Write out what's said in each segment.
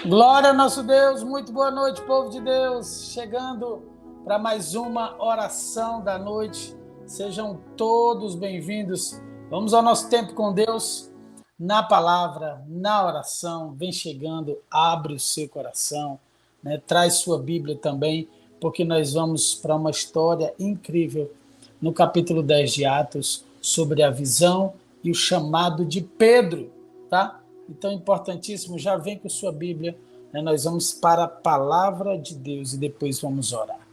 Glória ao nosso Deus, muito boa noite, povo de Deus, chegando para mais uma oração da noite. Sejam todos bem-vindos. Vamos ao nosso tempo com Deus, na palavra, na oração. Vem chegando, abre o seu coração, né? Traz sua Bíblia também, porque nós vamos para uma história incrível no capítulo 10 de Atos sobre a visão e o chamado de Pedro, tá? Então, importantíssimo, já vem com sua Bíblia, né? Nós vamos para a palavra de Deus e depois vamos orar.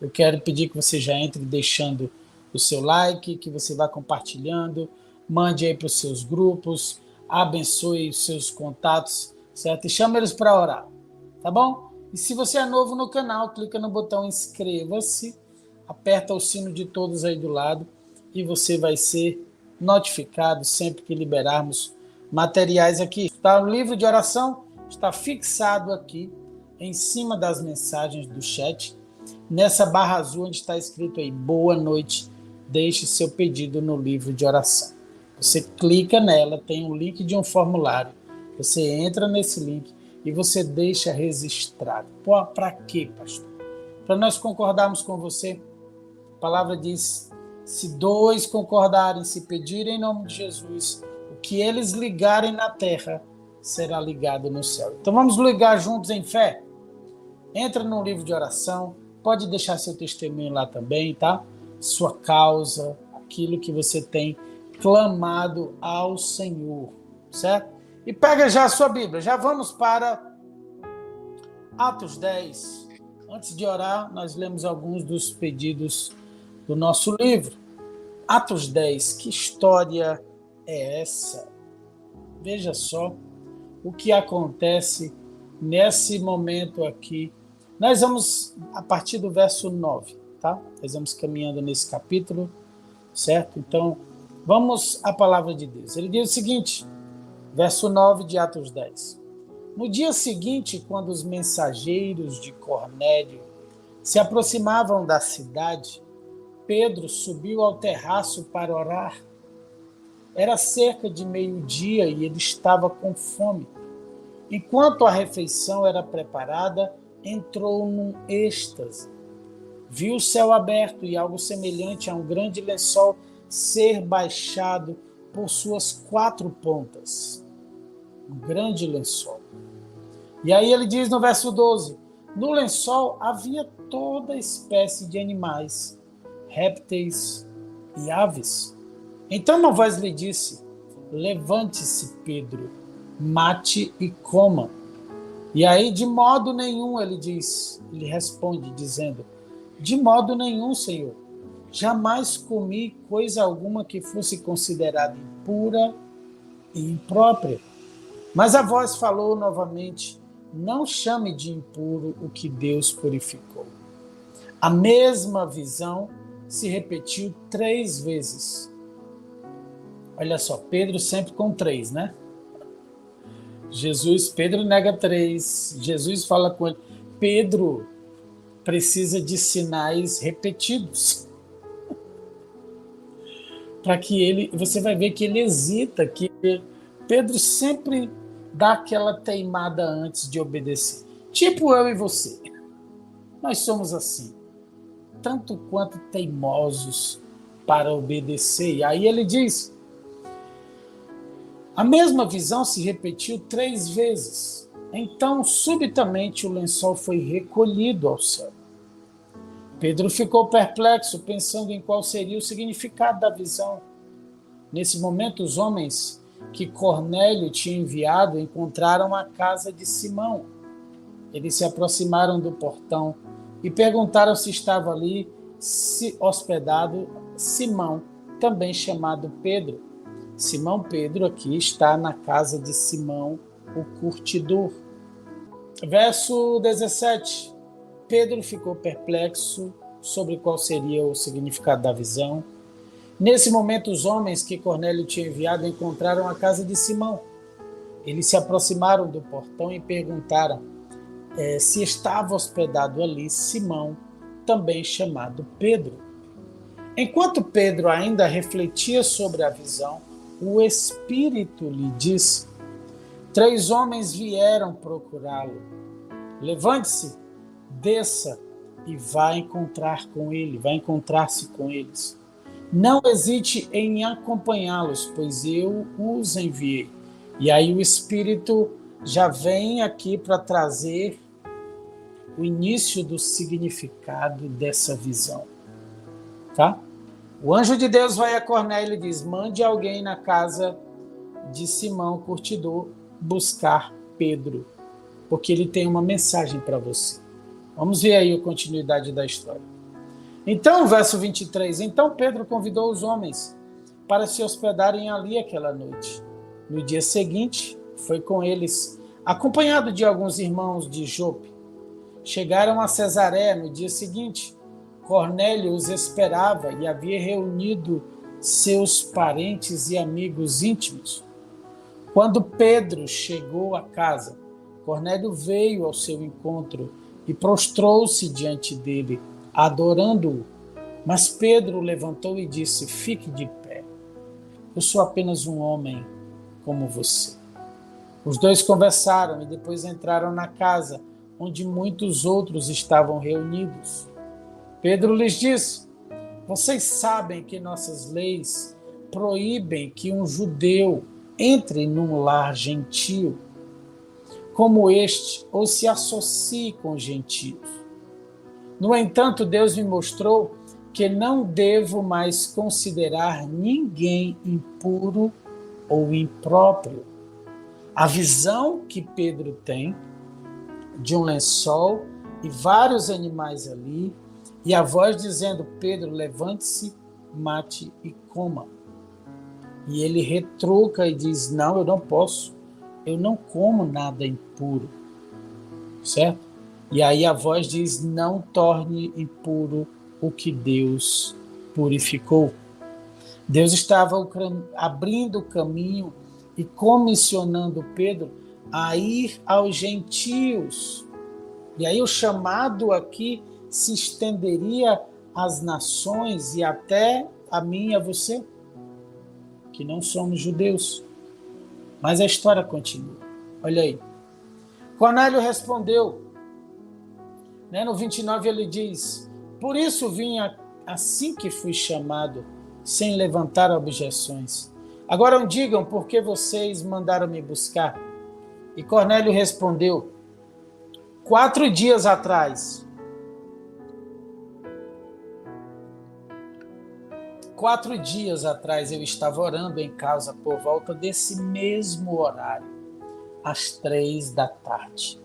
Eu quero pedir que você já entre deixando o seu like, que você vá compartilhando, mande aí para os seus grupos, abençoe os seus contatos, certo? E chama eles para orar, tá bom? E se você é novo no canal, clica no botão inscreva-se, aperta o sino de todos aí do lado e você vai ser notificado sempre que liberarmos materiais aqui. Tá? O livro de oração está fixado aqui em cima das mensagens do chat, nessa barra azul onde está escrito aí boa noite, deixe seu pedido no livro de oração. Você clica nela, tem um link de um formulário, você entra nesse link e você deixa registrado. Para quê, pastor? Para nós concordarmos com você. A palavra diz, se dois concordarem, se pedirem em nome de Jesus, o que eles ligarem na terra será ligado no céu. Então vamos ligar juntos em fé. Entra no livro de oração, pode deixar seu testemunho lá também, tá? Sua causa, aquilo que você tem clamado ao Senhor, certo? E pega já a sua Bíblia, já vamos para Atos 10. Antes de orar, nós lemos alguns dos pedidos do nosso livro. Atos 10, que história é essa? Veja só o que acontece nesse momento aqui. Nós vamos, a partir do verso 9, tá? Nós vamos caminhando nesse capítulo, certo? Então, vamos à palavra de Deus. Ele diz o seguinte, verso 9 de Atos 10. No dia seguinte, quando os mensageiros de Cornélio se aproximavam da cidade, Pedro subiu ao terraço para orar. Era cerca de meio-dia e ele estava com fome. Enquanto a refeição era preparada, entrou num êxtase. Viu o céu aberto e algo semelhante a um grande lençol ser baixado por suas 4 pontas. Um grande lençol. E aí ele diz no verso 12, no lençol havia toda espécie de animais, répteis e aves. Então uma voz lhe disse, levante-se, Pedro, mate e coma. E aí, de modo nenhum, ele responde, dizendo, de modo nenhum, Senhor, jamais comi coisa alguma que fosse considerada impura e imprópria. Mas a voz falou novamente, não chame de impuro o que Deus purificou. A mesma visão se repetiu 3 vezes. Olha só, Pedro sempre com 3, né? Pedro nega 3, Jesus fala com ele. Pedro precisa de sinais repetidos. Para que você vai ver que ele hesita, que Pedro sempre dá aquela teimada antes de obedecer. Tipo eu e você. Nós somos assim, tanto quanto teimosos para obedecer. E aí ele diz, a mesma visão se repetiu 3 vezes. Então, subitamente, o lençol foi recolhido ao céu. Pedro ficou perplexo, pensando em qual seria o significado da visão. Nesse momento, os homens que Cornélio tinha enviado encontraram a casa de Simão. Eles se aproximaram do portão e perguntaram se estava ali hospedado Simão, também chamado Pedro. Simão Pedro aqui está na casa de Simão, o curtidor. Verso 17. Pedro ficou perplexo sobre qual seria o significado da visão. Nesse momento, os homens que Cornélio tinha enviado encontraram a casa de Simão. Eles se aproximaram do portão e perguntaram se estava hospedado ali Simão, também chamado Pedro. Enquanto Pedro ainda refletia sobre a visão, o Espírito lhe disse, 3 homens vieram procurá-lo. Levante-se, desça e vá encontrar-se com eles. Não hesite em acompanhá-los, pois eu os enviei. E aí o Espírito já vem aqui para trazer o início do significado dessa visão. Tá? O anjo de Deus vai a Cornélio e diz: mande alguém na casa de Simão, curtidor, buscar Pedro, porque ele tem uma mensagem para você. Vamos ver aí a continuidade da história. Então, verso 23, então Pedro convidou os homens para se hospedarem ali aquela noite. No dia seguinte, foi com eles, acompanhado de alguns irmãos de Jope. Chegaram a Cesareia no dia seguinte. Cornélio os esperava e havia reunido seus parentes e amigos íntimos. Quando Pedro chegou à casa, Cornélio veio ao seu encontro e prostrou-se diante dele, adorando-o. Mas Pedro levantou e disse: fique de pé. Eu sou apenas um homem como você. Os dois conversaram e depois entraram na casa, onde muitos outros estavam reunidos. Pedro lhes disse: vocês sabem que nossas leis proíbem que um judeu entre num lar gentio como este ou se associe com gentios. No entanto, Deus me mostrou que não devo mais considerar ninguém impuro ou impróprio. A visão que Pedro tem de um lençol e vários animais ali, e a voz dizendo: Pedro, levante-se, mate e coma. E ele retruca e diz: não, eu não posso, eu não como nada impuro, certo? E aí a voz diz: não torne impuro o que Deus purificou. Deus estava abrindo o caminho e comissionando Pedro a ir aos gentios. E aí o chamado aqui se estenderia às nações e até a mim e a você, que não somos judeus. Mas a história continua. Olha aí. Cornélio respondeu, no 29 ele diz: por isso vim assim que fui chamado, sem levantar objeções. Agora digam por que vocês mandaram me buscar. E Cornélio respondeu: 4 dias atrás, 4 dias atrás eu estava orando em casa por volta desse mesmo horário, às 3 da tarde.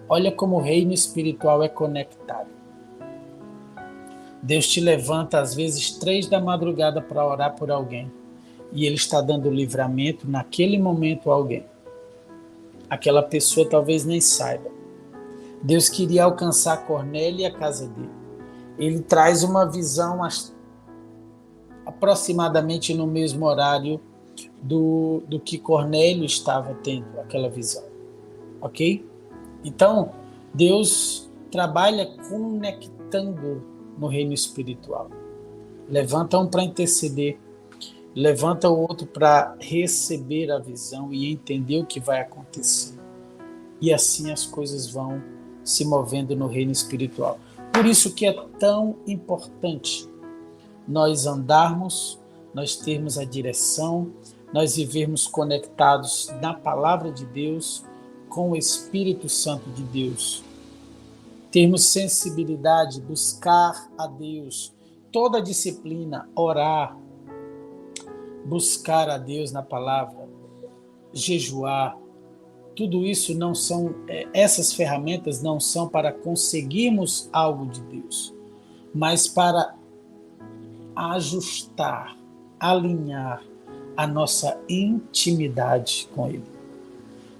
Olha como o reino espiritual é conectado. Deus te levanta às vezes 3 da madrugada para orar por alguém. E Ele está dando livramento naquele momento a alguém. Aquela pessoa talvez nem saiba. Deus queria alcançar Cornélio e a casa dele. Ele traz uma visão aproximadamente no mesmo horário do que Cornélio estava tendo, aquela visão. Ok? Então, Deus trabalha conectando no reino espiritual. Levanta um para interceder, levanta o outro para receber a visão e entender o que vai acontecer. E assim as coisas vão se movendo no reino espiritual. Por isso que é tão importante nós andarmos, nós termos a direção, nós vivermos conectados na palavra de Deus, com o Espírito Santo de Deus. Termos sensibilidade, buscar a Deus, toda a disciplina, orar, buscar a Deus na palavra, jejuar. Tudo isso não são, essas ferramentas não são para conseguirmos algo de Deus, mas para ajustar, alinhar a nossa intimidade com Ele,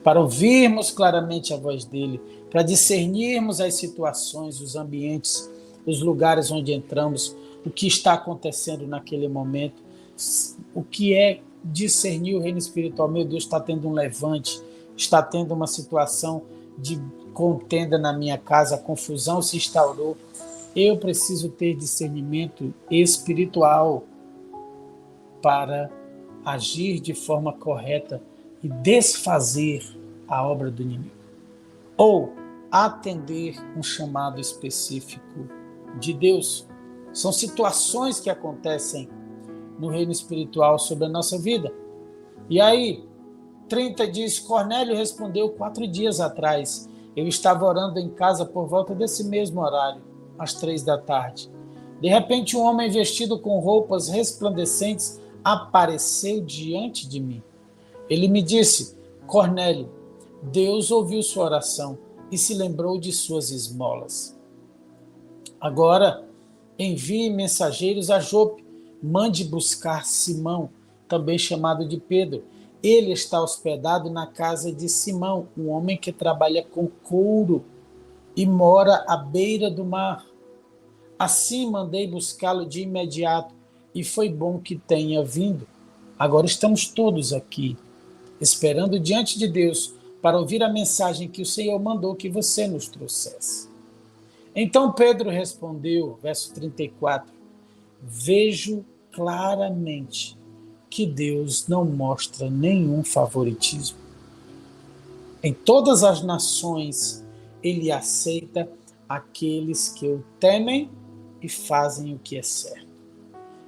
para ouvirmos claramente a voz dEle, para discernirmos as situações, os ambientes, os lugares onde entramos, o que está acontecendo naquele momento, o que é discernir o reino espiritual. Meu Deus, está tendo um levante, está tendo uma situação de contenda na minha casa, a confusão se instaurou. Eu preciso ter discernimento espiritual para agir de forma correta e desfazer a obra do inimigo, ou atender um chamado específico de Deus. São situações que acontecem no reino espiritual sobre a nossa vida. E aí, 30 diz, Cornélio respondeu 4 dias atrás. Eu estava orando em casa por volta desse mesmo horário, às 3 da tarde. De repente, um homem vestido com roupas resplandecentes apareceu diante de mim. Ele me disse, Cornélio, Deus ouviu sua oração e se lembrou de suas esmolas. Agora, envie mensageiros a Jope, mande buscar Simão, também chamado de Pedro. Ele está hospedado na casa de Simão, um homem que trabalha com couro e mora à beira do mar. Assim mandei buscá-lo de imediato e foi bom que tenha vindo. Agora estamos todos aqui, esperando diante de Deus para ouvir a mensagem que o Senhor mandou que você nos trouxesse. Então Pedro respondeu, verso 34, vejo claramente que Deus não mostra nenhum favoritismo. Em todas as nações, ele aceita aqueles que o temem e fazem o que é certo.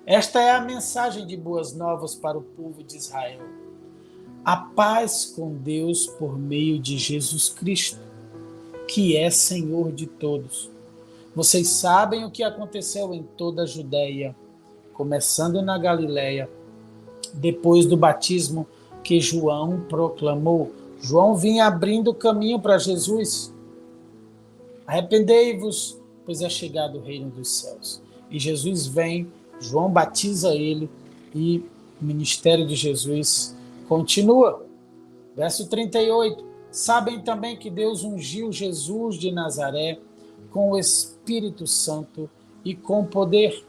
Esta é a mensagem de boas novas para o povo de Israel. A paz com Deus por meio de Jesus Cristo, que é Senhor de todos. Vocês sabem o que aconteceu em toda a Judéia, começando na Galileia, depois do batismo que João proclamou. João vinha abrindo o caminho para Jesus. Arrependei-vos, pois é chegado o reino dos céus. E Jesus vem, João batiza ele e o ministério de Jesus continua. Verso 38. Sabem também que Deus ungiu Jesus de Nazaré com o Espírito Santo e com poder.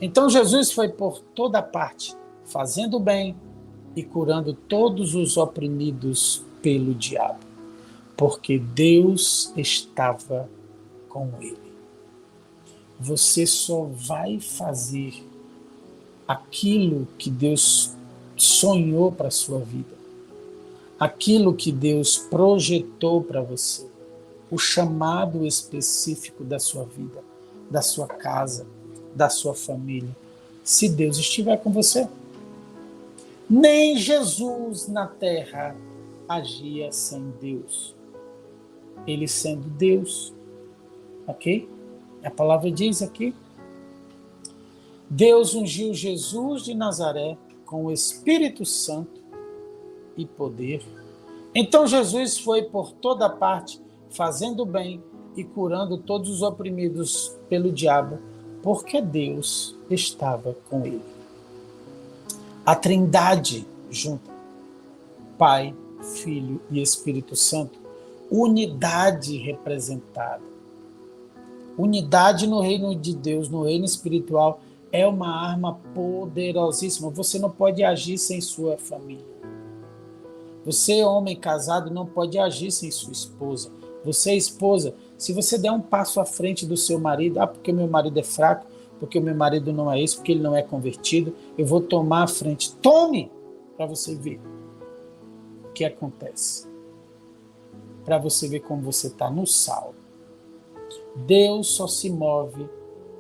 Então Jesus foi por toda parte, fazendo bem e curando todos os oprimidos pelo diabo, porque Deus estava com ele. Você só vai fazer aquilo que Deus sonhou para a sua vida, aquilo que Deus projetou para você, o chamado específico da sua vida, da sua casa, da sua família, se Deus estiver com você. Nem Jesus na terra agia sem Deus. Ele sendo Deus, ok? A palavra diz aqui, Deus ungiu Jesus de Nazaré com o Espírito Santo e poder. Então Jesus foi por toda parte, fazendo bem e curando todos os oprimidos pelo diabo, porque Deus estava com ele. A Trindade junta, Pai, Filho e Espírito Santo, unidade representada. Unidade no reino de Deus, no reino espiritual, é uma arma poderosíssima. Você não pode agir sem sua família. Você, homem casado, não pode agir sem sua esposa. Você, esposa, se você der um passo à frente do seu marido, porque o meu marido é fraco, porque o meu marido não é isso, porque ele não é convertido, eu vou tomar a frente. Tome para você ver o que acontece. Para você ver como você está no sal. Deus só se move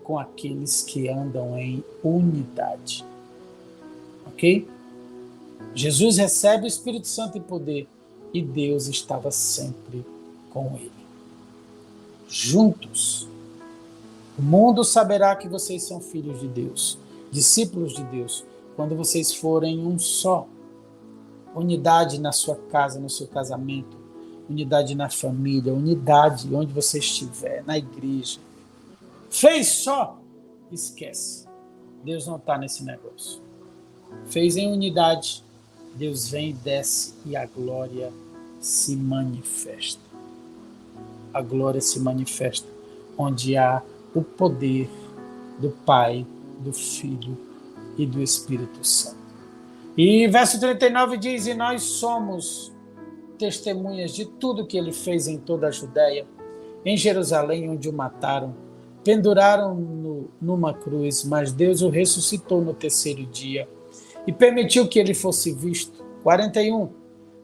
com aqueles que andam em unidade. Ok? Jesus recebe o Espírito Santo e poder e Deus estava sempre com ele. Juntos, o mundo saberá que vocês são filhos de Deus, discípulos de Deus, quando vocês forem um só. Unidade na sua casa, no seu casamento, unidade na família, unidade onde você estiver, na igreja. Fez só? Esquece. Deus não está nesse negócio. Fez em unidade, Deus vem e desce e a glória se manifesta. A glória se manifesta onde há o poder do Pai, do Filho e do Espírito Santo. E verso 39 diz, e nós somos testemunhas de tudo que ele fez em toda a Judéia, em Jerusalém, onde o mataram, penduraram-no numa cruz, mas Deus o ressuscitou no terceiro dia e permitiu que ele fosse visto. 41.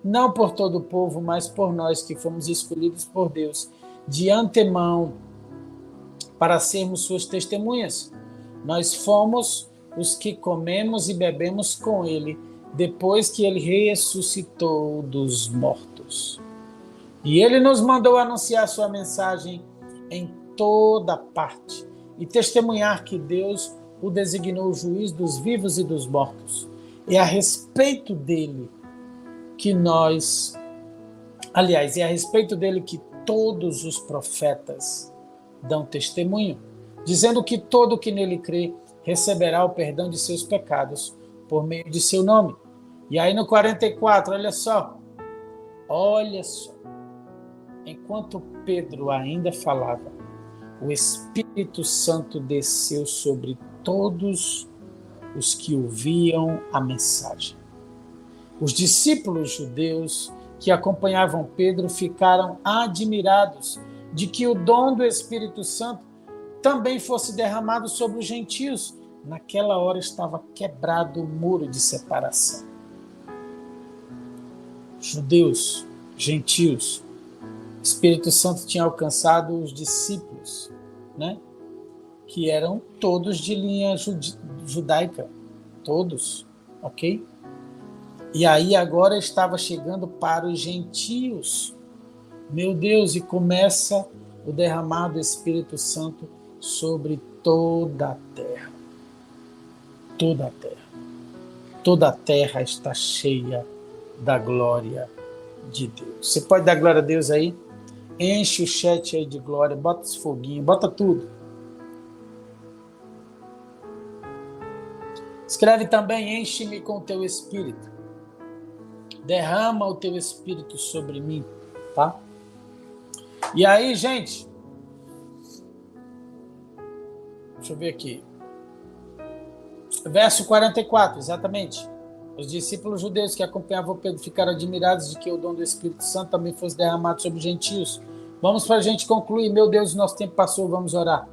não por todo o povo, mas por nós que fomos escolhidos por Deus de antemão para sermos suas testemunhas. Nós fomos os que comemos e bebemos com ele, depois que ele ressuscitou dos mortos. E ele nos mandou anunciar sua mensagem em toda parte e testemunhar que Deus o designou juiz dos vivos e dos mortos. É a respeito dele que é a respeito dele que todos os profetas dão testemunho, dizendo que todo que nele crê receberá o perdão de seus pecados por meio de seu nome. E aí no 44, olha só, enquanto Pedro ainda falava, o Espírito Santo desceu sobre todos os que ouviam a mensagem. Os discípulos judeus que acompanhavam Pedro ficaram admirados de que o dom do Espírito Santo também fosse derramado sobre os gentios. Naquela hora estava quebrado o muro de separação. Judeus, gentios, o Espírito Santo tinha alcançado os discípulos, né? Que eram todos de linha judaica, todos, ok? E aí agora estava chegando para os gentios. Meu Deus, e começa o derramar do Espírito Santo sobre toda a terra. Toda a terra. Toda a terra está cheia da glória de Deus. Você pode dar glória a Deus aí? Enche o chat aí de glória, bota esse foguinho, bota tudo. Escreve também, enche-me com o teu Espírito. Derrama o teu Espírito sobre mim, tá? E aí, gente, deixa eu ver aqui. Verso 44, exatamente. Os discípulos judeus que acompanhavam Pedro ficaram admirados de que o dom do Espírito Santo também fosse derramado sobre os gentios. Vamos para a gente concluir. Meu Deus, o nosso tempo passou, vamos orar.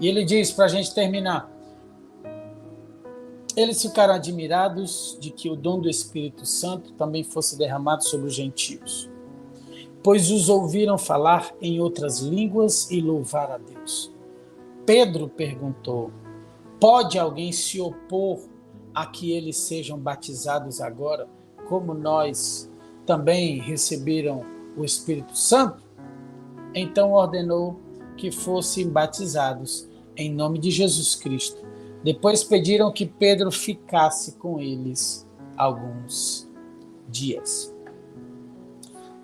E ele diz para a gente terminar. Eles ficaram admirados de que o dom do Espírito Santo também fosse derramado sobre os gentios, pois os ouviram falar em outras línguas e louvar a Deus. Pedro perguntou, pode alguém se opor a que eles sejam batizados agora, como nós também receberam o Espírito Santo? Então ordenou que fossem batizados em nome de Jesus Cristo. Depois pediram que Pedro ficasse com eles alguns dias.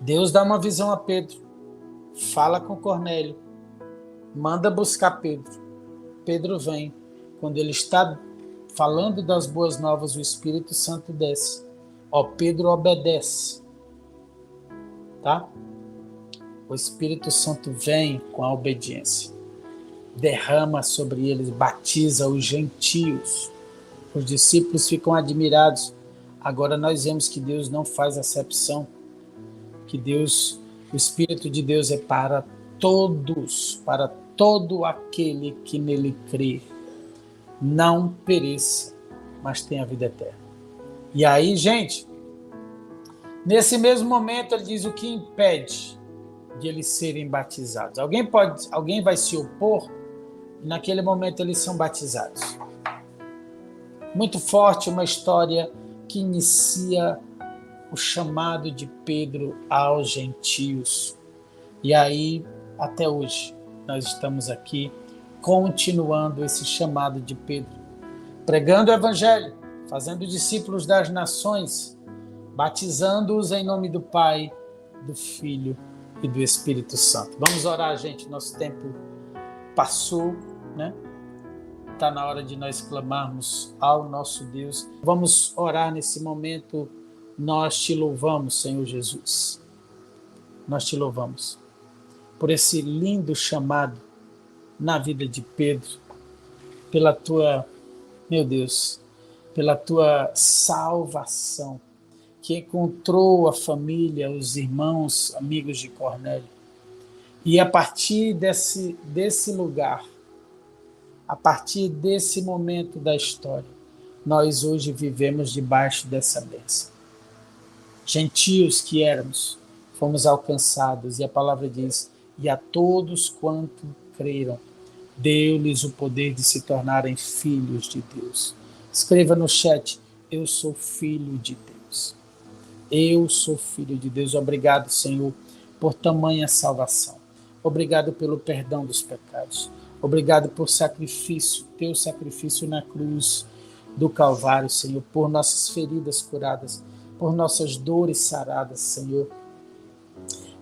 Deus dá uma visão a Pedro, fala com Cornélio, manda buscar Pedro. Pedro vem. Quando ele está falando das boas novas, o Espírito Santo desce. Pedro obedece. Tá? O Espírito Santo vem com a obediência. Derrama sobre eles, batiza os gentios. Os discípulos ficam admirados. Agora nós vemos que Deus não faz acepção, que Deus, o Espírito de Deus é para todos, para todo aquele que nele crê, não pereça, mas tenha vida eterna. E aí, gente, nesse mesmo momento ele diz o que impede de eles serem batizados. Alguém vai se opor? Naquele momento eles são batizados. Muito forte, uma história que inicia o chamado de Pedro aos gentios. E aí, até hoje, nós estamos aqui continuando esse chamado de Pedro, pregando o Evangelho, fazendo discípulos das nações, batizando-os em nome do Pai, do Filho e do Espírito Santo. Vamos orar, gente, nosso tempo passou, né? Está na hora de nós clamarmos ao nosso Deus. Vamos orar nesse momento. Nós te louvamos, Senhor Jesus. Nós te louvamos por esse lindo chamado na vida de Pedro, pela tua, meu Deus, pela tua salvação, que encontrou a família, os irmãos, amigos de Cornélio. E a partir desse lugar, a partir desse momento da história, nós hoje vivemos debaixo dessa bênção. Gentios que éramos, fomos alcançados. E a palavra diz, e a todos quanto creram, deu-lhes o poder de se tornarem filhos de Deus. Escreva no chat, eu sou filho de Deus. Eu sou filho de Deus. Obrigado, Senhor, por tamanha salvação. Obrigado pelo perdão dos pecados. Obrigado por sacrifício, teu sacrifício na cruz do Calvário, Senhor, por nossas feridas curadas, por nossas dores saradas, Senhor.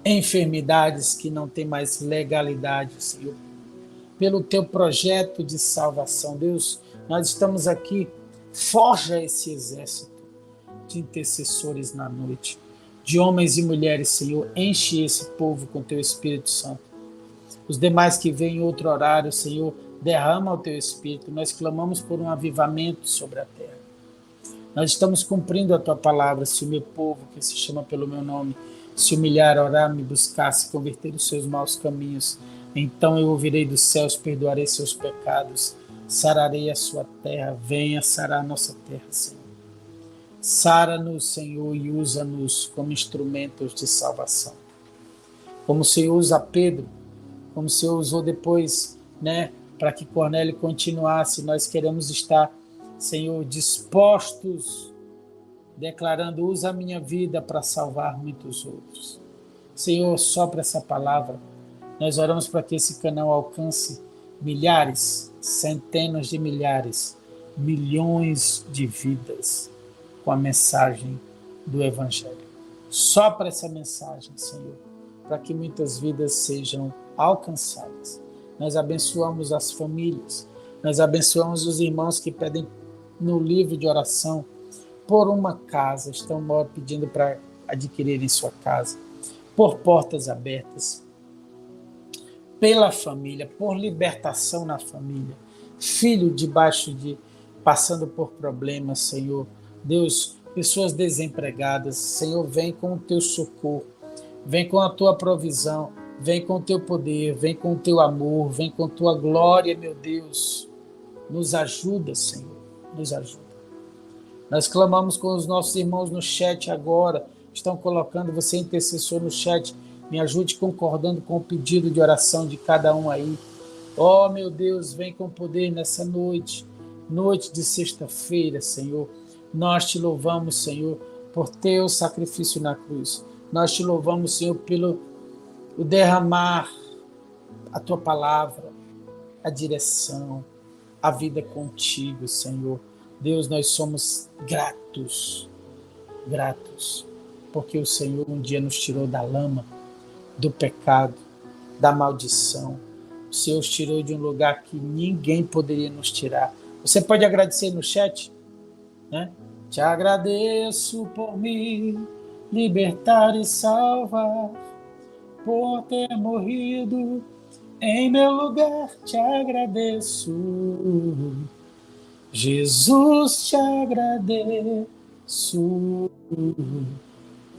Enfermidades que não têm mais legalidade, Senhor. Pelo teu projeto de salvação, Deus, nós estamos aqui. Forja esse exército de intercessores na noite, de homens e mulheres, Senhor. Enche esse povo com teu Espírito Santo. Os demais que vêm em outro horário, Senhor, derrama o teu Espírito. Nós clamamos por um avivamento sobre a terra. Nós estamos cumprindo a tua palavra. Se o meu povo, que se chama pelo meu nome, se humilhar, orar, me buscar, se converter os seus maus caminhos, então eu ouvirei dos céus, perdoarei seus pecados, sararei a sua terra. Venha sarar a nossa terra, Senhor. Sara-nos, Senhor, e usa-nos como instrumentos de salvação. Como o Senhor usa Pedro, como o Senhor usou depois, para que Cornélio continuasse. Nós queremos estar, Senhor, dispostos, declarando, usa a minha vida para salvar muitos outros. Senhor, sopra essa palavra. Nós oramos para que esse canal alcance milhares, centenas de milhares, milhões de vidas com a mensagem do Evangelho. Sopra essa mensagem, Senhor, para que muitas vidas sejam alcançadas. Nós abençoamos as famílias, nós abençoamos os irmãos que pedem no livro de oração por uma casa, estão pedindo para adquirirem sua casa, por portas abertas, pela família, por libertação na família, filho passando por problemas, Senhor. Deus, pessoas desempregadas, Senhor, vem com o teu socorro, vem com a tua provisão, vem com o teu poder, vem com o teu amor, vem com a tua glória, meu Deus. Nos ajuda, Senhor, nos ajuda. Nós clamamos com os nossos irmãos no chat agora, estão colocando, você intercessor no chat, me ajude concordando com o pedido de oração de cada um aí. Oh, meu Deus, vem com poder nessa noite de sexta-feira, Senhor. Nós te louvamos, Senhor, por teu sacrifício na cruz. Nós te louvamos, Senhor, pelo derramar a tua palavra, a direção, a vida contigo, Senhor. Deus, nós somos gratos, porque o Senhor um dia nos tirou da lama, do pecado, da maldição. O Senhor nos tirou de um lugar que ninguém poderia nos tirar. Você pode agradecer no chat, né? Te agradeço por me libertar e salvar, por ter morrido em meu lugar. Te agradeço, Jesus, te agradeço,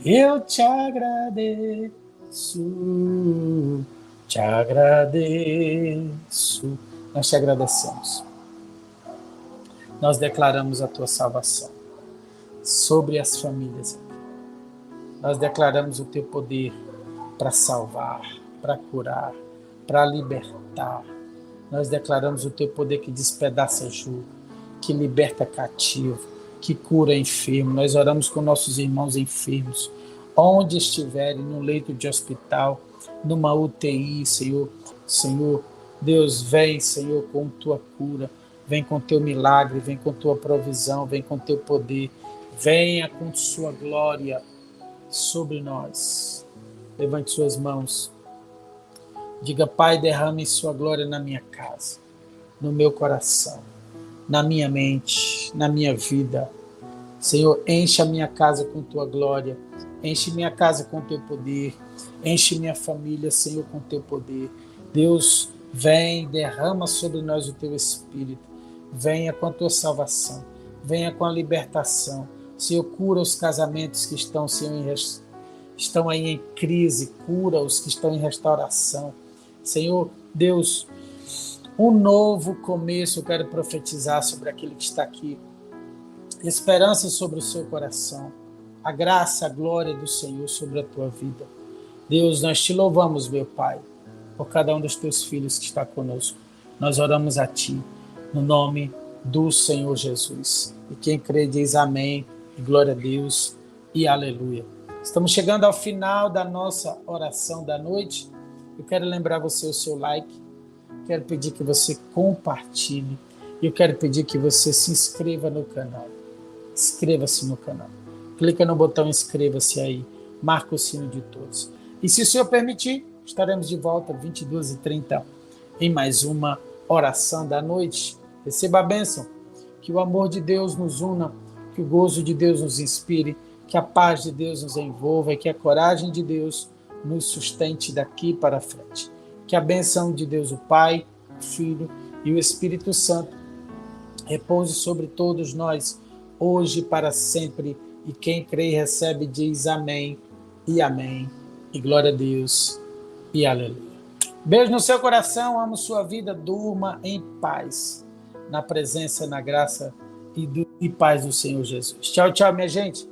eu te agradeço, te agradeço. Nós te agradecemos. Nós declaramos a tua salvação sobre as famílias. Nós declaramos o teu poder para salvar, para curar, para libertar. Nós declaramos o teu poder que despedaça jugo, que liberta cativo, que cura enfermo. Nós oramos com nossos irmãos enfermos, onde estiverem, no leito de hospital, numa UTI, Senhor. Senhor, Deus, vem, Senhor, com tua cura, vem com teu milagre, vem com tua provisão, vem com teu poder, venha com sua glória sobre nós. Levante suas mãos. Diga, Pai, derrame sua glória na minha casa, no meu coração, na minha mente, na minha vida. Senhor, enche a minha casa com tua glória, enche minha casa com teu poder, enche minha família, Senhor, com teu poder. Deus, vem, derrama sobre nós o teu Espírito, venha com a tua salvação, venha com a libertação. Senhor, cura os casamentos que estão, Senhor, estão aí em crise, cura os que estão em restauração. Senhor, Deus, um novo começo, eu quero profetizar sobre aquele que está aqui. Esperança sobre o seu coração. a graça, a glória do Senhor sobre a tua vida. Deus, nós te louvamos, meu Pai, por cada um dos teus filhos que está conosco. Nós oramos a ti, no nome do Senhor Jesus. E quem crê diz amém, e glória a Deus e aleluia. Estamos chegando ao final da nossa oração da noite. Eu quero lembrar você o seu like, quero pedir que você compartilhe, e eu quero pedir que você se inscreva no canal. Inscreva-se no canal. Clica no botão inscreva-se aí, marca o sino de todos. E se o Senhor permitir, estaremos de volta 22h30 em mais uma oração da noite. Receba a bênção, que o amor de Deus nos una, que o gozo de Deus nos inspire, que a paz de Deus nos envolva e que a coragem de Deus nos sustente daqui para frente. Que a bênção de Deus, o Pai, o Filho e o Espírito Santo repouse sobre todos nós, hoje e para sempre. E quem crê e recebe diz amém e amém. E glória a Deus e aleluia. Beijo no seu coração, amo sua vida, durma em paz, na presença, na graça e paz do Senhor Jesus. Tchau, tchau, minha gente.